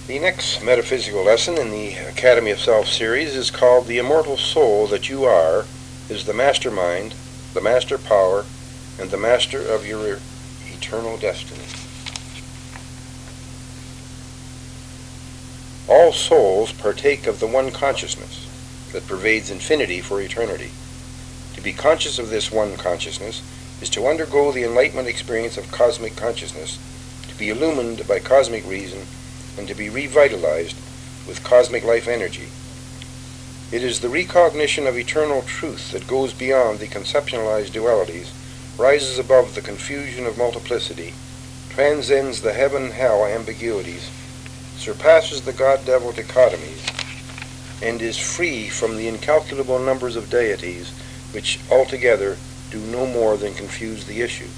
The next metaphysical lesson in the Academy of Self series is called The Immortal Soul That You Are is the Mastermind, the Master Power, and the Master of Your Eternal Destiny. All souls partake of the one consciousness that pervades infinity for eternity. To be conscious of this one consciousness is to undergo the enlightenment experience of cosmic consciousness, to be illumined by cosmic reason, and to be revitalized with cosmic life energy. It is the recognition of eternal truth that goes beyond the conceptualized dualities, rises above the confusion of multiplicity, transcends the heaven-hell ambiguities, surpasses the God-devil dichotomies, and is free from the incalculable numbers of deities which altogether do no more than confuse the issue.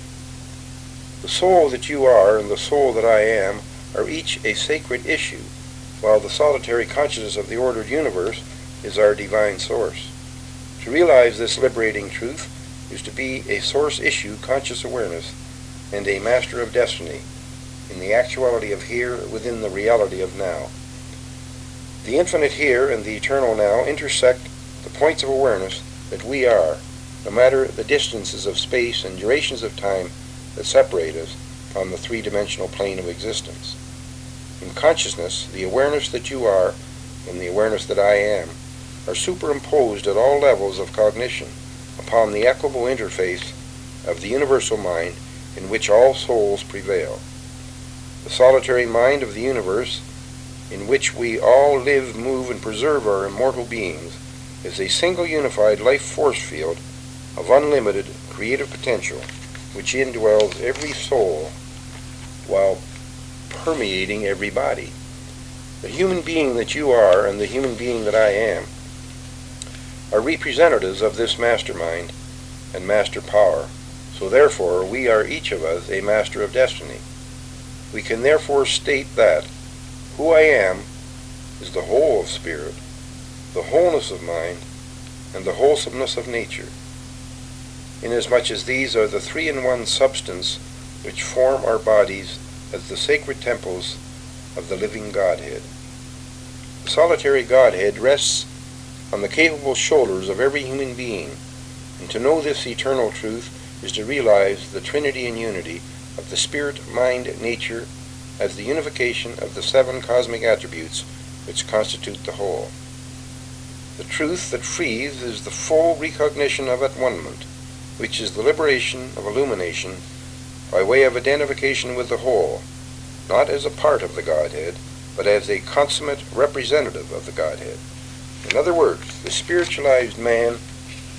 The soul that you are and the soul that I am are each a sacred issue, while the solitary consciousness of the ordered universe is our divine source. To realize this liberating truth is to be a source issue conscious awareness and a master of destiny in the actuality of here within the reality of now. The infinite here and the eternal now intersect the points of awareness that we are, no matter the distances of space and durations of time that separate us on the three-dimensional plane of existence. In consciousness, the awareness that you are and the awareness that I am are superimposed at all levels of cognition upon the equable interface of the universal mind in which all souls prevail. The solitary mind of the universe, in which we all live, move, and preserve our immortal beings, is a single unified life force field of unlimited creative potential, which indwells every soul while permeating every body. The human being that you are and the human being that I am are representatives of this mastermind and master power, so therefore we are each of us a master of destiny. We can therefore state that who I am is the whole of spirit, the wholeness of mind, and the wholesomeness of nature, inasmuch as these are the three-in-one substance which form our bodies as the sacred temples of the living Godhead. The solitary Godhead rests on the capable shoulders of every human being, and to know this eternal truth is to realize the trinity and unity of the spirit, mind, nature as the unification of the seven cosmic attributes which constitute the whole. The truth that frees is the full recognition of at-one-ment, which is the liberation of illumination by way of identification with the whole, not as a part of the Godhead, but as a consummate representative of the Godhead. In other words, the spiritualized man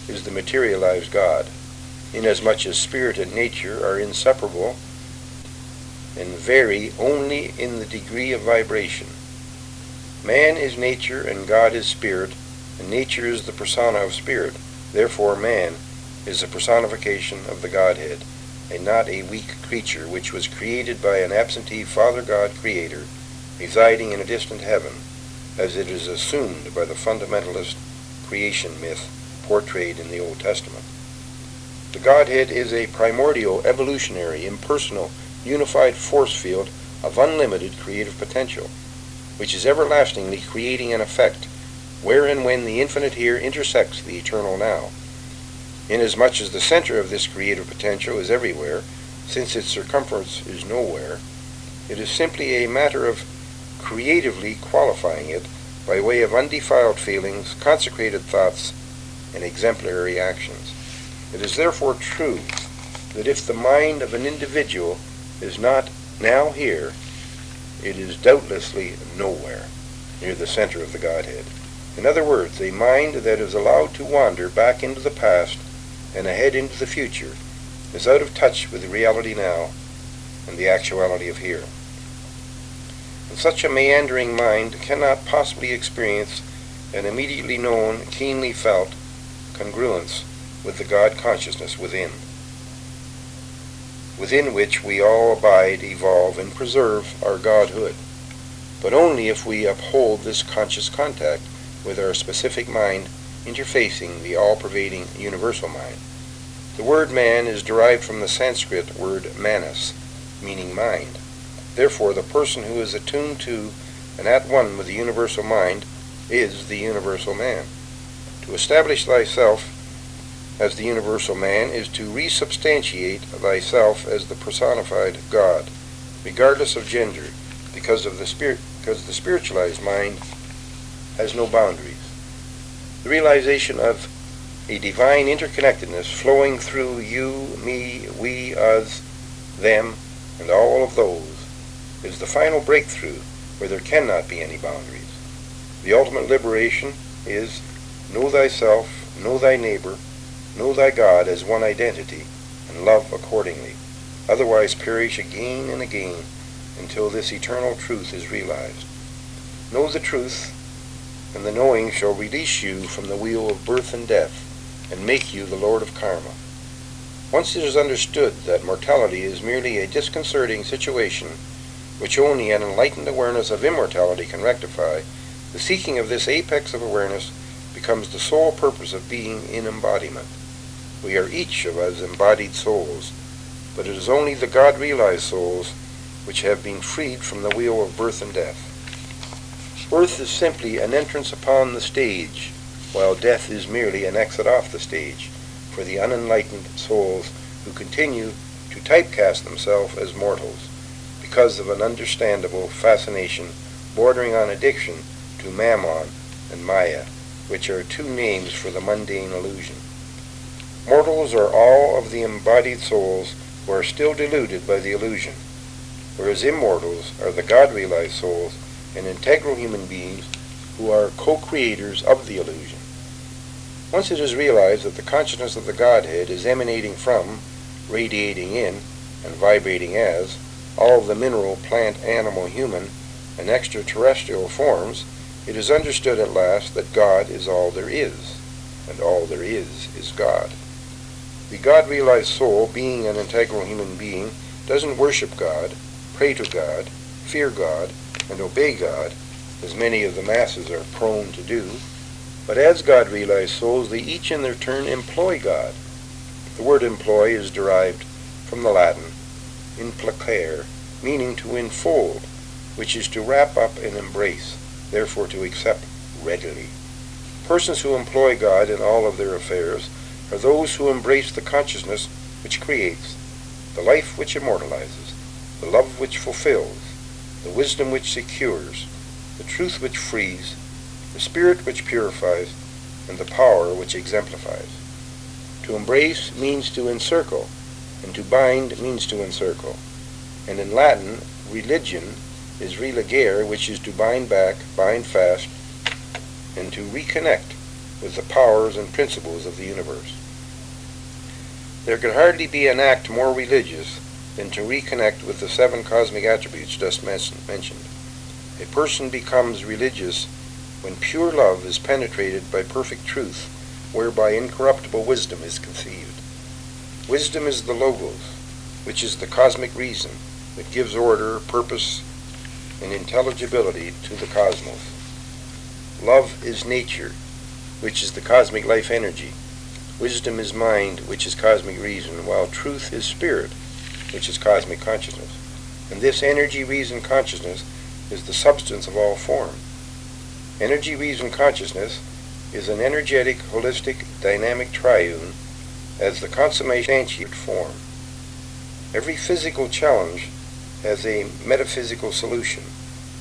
is the materialized God, inasmuch as spirit and nature are inseparable and vary only in the degree of vibration. Man is nature and God is spirit, and nature is the persona of spirit. Therefore man is a personification of the Godhead, and not a weak creature which was created by an absentee Father God Creator, residing in a distant heaven, as it is assumed by the fundamentalist creation myth portrayed in the Old Testament. The Godhead is a primordial, evolutionary, impersonal, unified force field of unlimited creative potential, which is everlastingly creating an effect where and when the infinite here intersects the eternal now. Inasmuch as the center of this creative potential is everywhere, since its circumference is nowhere, it is simply a matter of creatively qualifying it by way of undefiled feelings, consecrated thoughts, and exemplary actions. It is therefore true that if the mind of an individual is not now here, it is doubtlessly nowhere, near the center of the Godhead. In other words, a mind that is allowed to wander back into the past and ahead into the future is out of touch with the reality now and the actuality of here. And such a meandering mind cannot possibly experience an immediately known, keenly felt congruence with the God consciousness within which we all abide, evolve, and preserve our Godhood, but only if we uphold this conscious contact with our specific mind interfacing the all-pervading universal mind. The word man is derived from the Sanskrit word manas, meaning mind. Therefore, the person who is attuned to and at one with the universal mind, is the universal man. To establish thyself as the universal man is to resubstantiate thyself as the personified God, regardless of gender, because the spiritualized mind has no boundaries. The realization of a divine interconnectedness flowing through you, me, we, us, them, and all of those is the final breakthrough where there cannot be any boundaries. The ultimate liberation is know thyself, know thy neighbor, know thy God as one identity, and love accordingly. Otherwise perish again and again until this eternal truth is realized. Know the truth, and the knowing shall release you from the wheel of birth and death, and make you the Lord of Karma. Once it is understood that mortality is merely a disconcerting situation which only an enlightened awareness of immortality can rectify, the seeking of this apex of awareness becomes the sole purpose of being in embodiment. We are each of us embodied souls, but it is only the God-realized souls which have been freed from the wheel of birth and death. Birth is simply an entrance upon the stage, while death is merely an exit off the stage for the unenlightened souls who continue to typecast themselves as mortals because of an understandable fascination bordering on addiction to Mammon and Maya, which are two names for the mundane illusion. Mortals are all of the embodied souls who are still deluded by the illusion, whereas immortals are the God-realized souls and integral human beings who are co-creators of the illusion. Once it is realized that the consciousness of the Godhead is emanating from, radiating in, and vibrating as, all of the mineral, plant, animal, human, and extraterrestrial forms, it is understood at last that God is all there is, and all there is God. The God-realized soul, being an integral human being, doesn't worship God, pray to God, fear God, and obey God, as many of the masses are prone to do, but as God-realized souls, they each in their turn employ God. The word employ is derived from the Latin implacare, meaning to enfold, which is to wrap up and embrace, therefore to accept readily. Persons who employ God in all of their affairs are those who embrace the consciousness which creates, the life which immortalizes, the love which fulfills, the wisdom which secures, the truth which frees, the spirit which purifies, and the power which exemplifies. To embrace means to encircle, and to bind means to encircle. And in Latin, religion is religare, which is to bind back, bind fast, and to reconnect with the powers and principles of the universe. There could hardly be an act more religious than to reconnect with the 7 cosmic attributes just mentioned. A person becomes religious when pure love is penetrated by perfect truth, whereby incorruptible wisdom is conceived. Wisdom is the logos, which is the cosmic reason that gives order, purpose, and intelligibility to the cosmos. Love is nature, which is the cosmic life energy. Wisdom is mind, which is cosmic reason, while truth is spirit, which is cosmic consciousness. And this energy, reason, consciousness is the substance of all form. Energy, reason, consciousness is an energetic, holistic, dynamic triune as the consummation form. Every physical challenge has a metaphysical solution,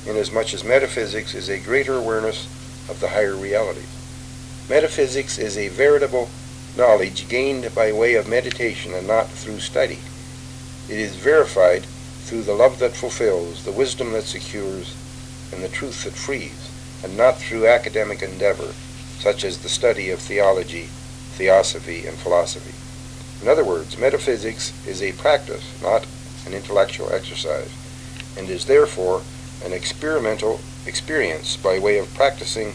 inasmuch as metaphysics is a greater awareness of the higher realities. Metaphysics is a veritable knowledge gained by way of meditation and not through study. It is verified through the love that fulfills, the wisdom that secures, and the truth that frees, and not through academic endeavor, such as the study of theology, theosophy, and philosophy. In other words, metaphysics is a practice, not an intellectual exercise, and is therefore an experimental experience by way of practicing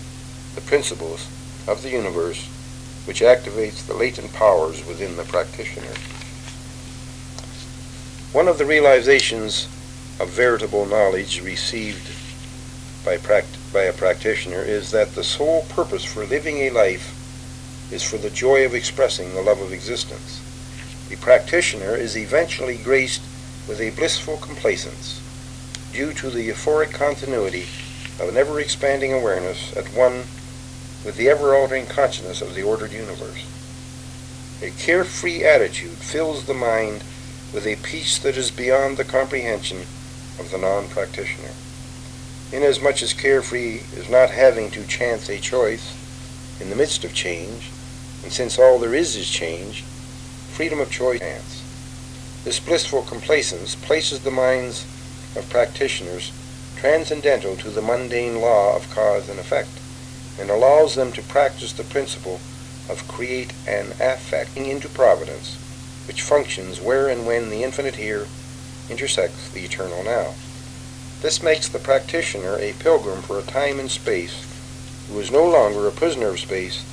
the principles of the universe, which activates the latent powers within the practitioner. One of the realizations of veritable knowledge received by a practitioner is that the sole purpose for living a life is for the joy of expressing the love of existence. The practitioner is eventually graced with a blissful complacence due to the euphoric continuity of an ever-expanding awareness at one with the ever-altering consciousness of the ordered universe. A carefree attitude fills the mind with a peace that is beyond the comprehension of the non-practitioner. Inasmuch as carefree is not having to chance a choice in the midst of change, and since all there is change, freedom of choice chance. This blissful complacence places the minds of practitioners transcendental to the mundane law of cause and effect, and allows them to practice the principle of create and affecting into providence, which functions where and when the infinite here intersects the eternal now. This makes the practitioner a pilgrim for a time and space, who is no longer a prisoner of space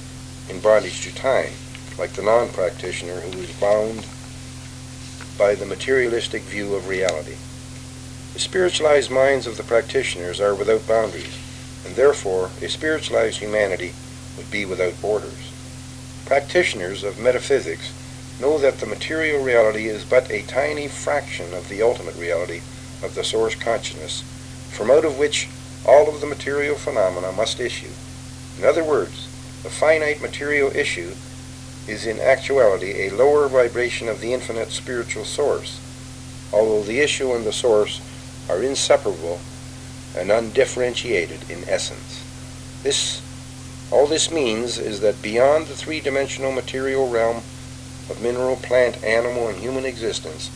in bondage to time, like the non-practitioner who is bound by the materialistic view of reality. The spiritualized minds of the practitioners are without boundaries, and therefore a spiritualized humanity would be without borders. Practitioners of metaphysics know that the material reality is but a tiny fraction of the ultimate reality of the source consciousness, from out of which all of the material phenomena must issue. In other words, the finite material issue is in actuality a lower vibration of the infinite spiritual source, although the issue and the source are inseparable and undifferentiated in essence. All this means is that beyond the three-dimensional material realm of mineral, plant, animal, and human existence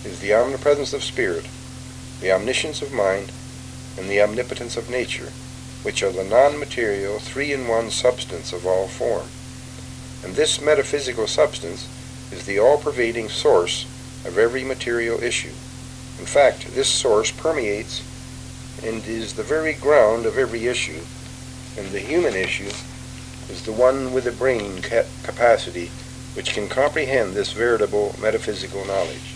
is the omnipresence of spirit, the omniscience of mind, and the omnipotence of nature, which are the non-material, three-in-one substance of all form. And this metaphysical substance is the all-pervading source of every material issue. In fact, this source permeates and is the very ground of every issue, and the human issue is the one with a brain capacity which can comprehend this veritable metaphysical knowledge.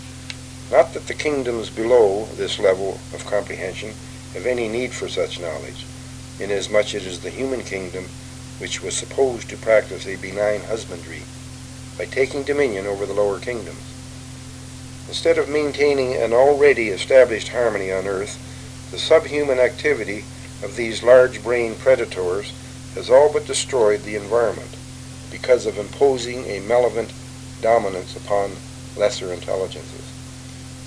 Not that the kingdoms below this level of comprehension have any need for such knowledge, inasmuch it is the human kingdom which was supposed to practice a benign husbandry by taking dominion over the lower kingdoms. Instead of maintaining an already established harmony on earth, the subhuman activity of these large-brain predators has all but destroyed the environment because of imposing a malevolent dominance upon lesser intelligences.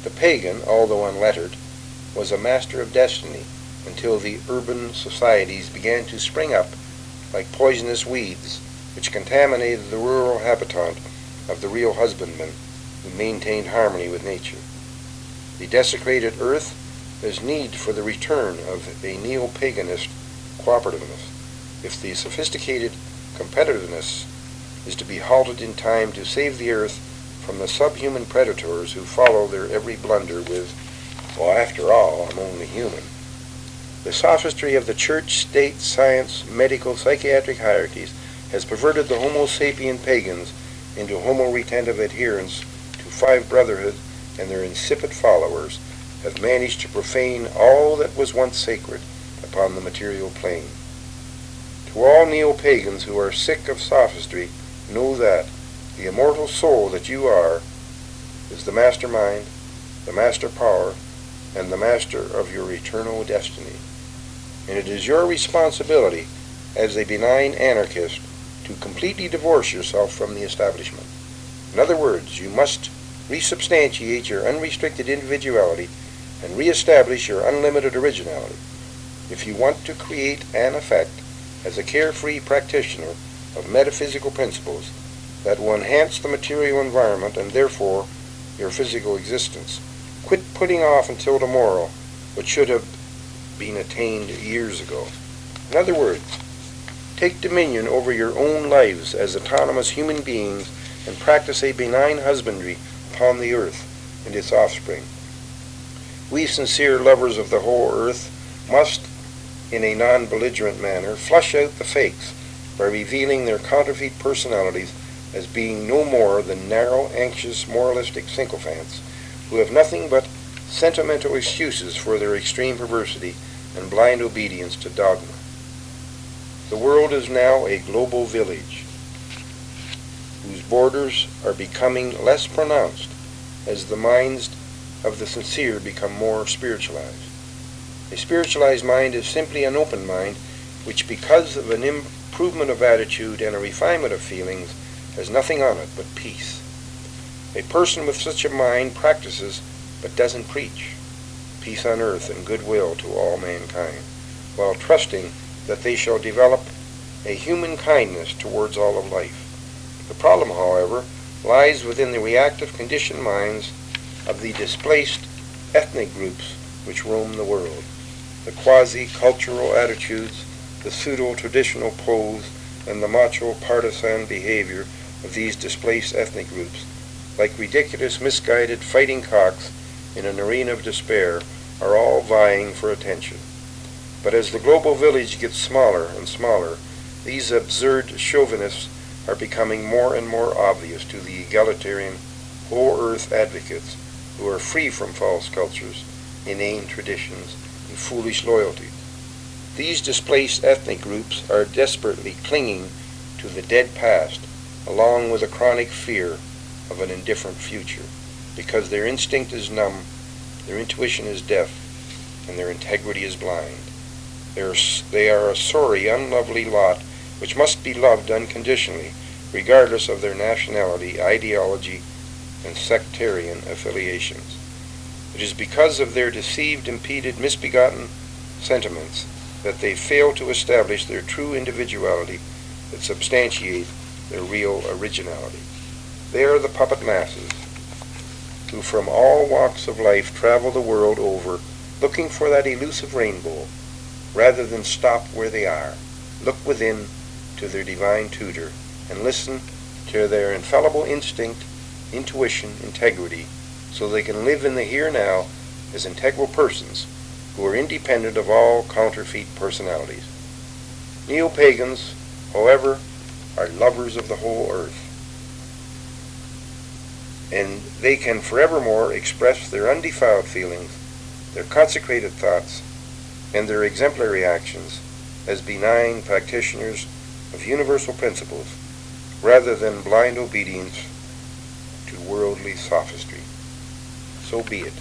The pagan, although unlettered, was a master of destiny until the urban societies began to spring up like poisonous weeds which contaminated the rural habitat of the real husbandman who maintained harmony with nature. The desecrated earth has need for the return of a neo-paganist cooperativeness if the sophisticated competitiveness is to be halted in time to save the earth from the subhuman predators who follow their every blunder with, well, after all, I'm only human. The sophistry of the church, state, science, medical, psychiatric hierarchies has perverted the Homo sapien pagans into Homo retentive adherents to five brotherhood, and their insipid followers have managed to profane all that was once sacred upon the material plane. To all neo-pagans who are sick of sophistry, know that the immortal soul that you are is the mastermind, the master power, and the master of your eternal destiny. And it is your responsibility as a benign anarchist to completely divorce yourself from the establishment. In other words, you must resubstantiate your unrestricted individuality and reestablish your unlimited originality if you want to create an effect as a carefree practitioner of metaphysical principles that will enhance the material environment and therefore your physical existence. Quit putting off until tomorrow what should have been attained years ago. In other words, take dominion over your own lives as autonomous human beings and practice a benign husbandry upon the earth and its offspring. We sincere lovers of the whole earth must, in a non-belligerent manner, flush out the fakes by revealing their counterfeit personalities as being no more than narrow, anxious, moralistic sycophants who have nothing but sentimental excuses for their extreme perversity and blind obedience to dogma. The world is now a global village whose borders are becoming less pronounced as the minds of the sincere become more spiritualized. A spiritualized mind is simply an open mind, which because of an improvement of attitude and a refinement of feelings, has nothing on it but peace. A person with such a mind practices, but doesn't preach, peace on earth and goodwill to all mankind, while trusting that they shall develop a human kindness towards all of life. The problem, however, lies within the reactive conditioned minds of the displaced ethnic groups which roam the world. The quasi-cultural attitudes, the pseudo-traditional pose, and the macho partisan behavior of these displaced ethnic groups, like ridiculous, misguided fighting cocks in an arena of despair, are all vying for attention. But as the global village gets smaller and smaller, these absurd chauvinists are becoming more and more obvious to the egalitarian, whole earth advocates who are free from false cultures, inane traditions, and foolish loyalties. These displaced ethnic groups are desperately clinging to the dead past, along with a chronic fear of an indifferent future, because their instinct is numb, their intuition is deaf, and their integrity is blind. They are a sorry, unlovely lot which must be loved unconditionally, regardless of their nationality, ideology, and sectarian affiliations. It is because of their deceived, impeded, misbegotten sentiments that they fail to establish their true individuality that substantiate their real originality. They are the puppet masses who from all walks of life travel the world over looking for that elusive rainbow, rather than stop where they are, look within to their divine tutor, and listen to their infallible instinct, intuition, integrity, so they can live in the here now as integral persons who are independent of all counterfeit personalities. Neo-pagans, however, are lovers of the whole earth, and they can forevermore express their undefiled feelings, their consecrated thoughts, and their exemplary actions as benign practitioners of universal principles, rather than blind obedience to worldly sophistry. So be it.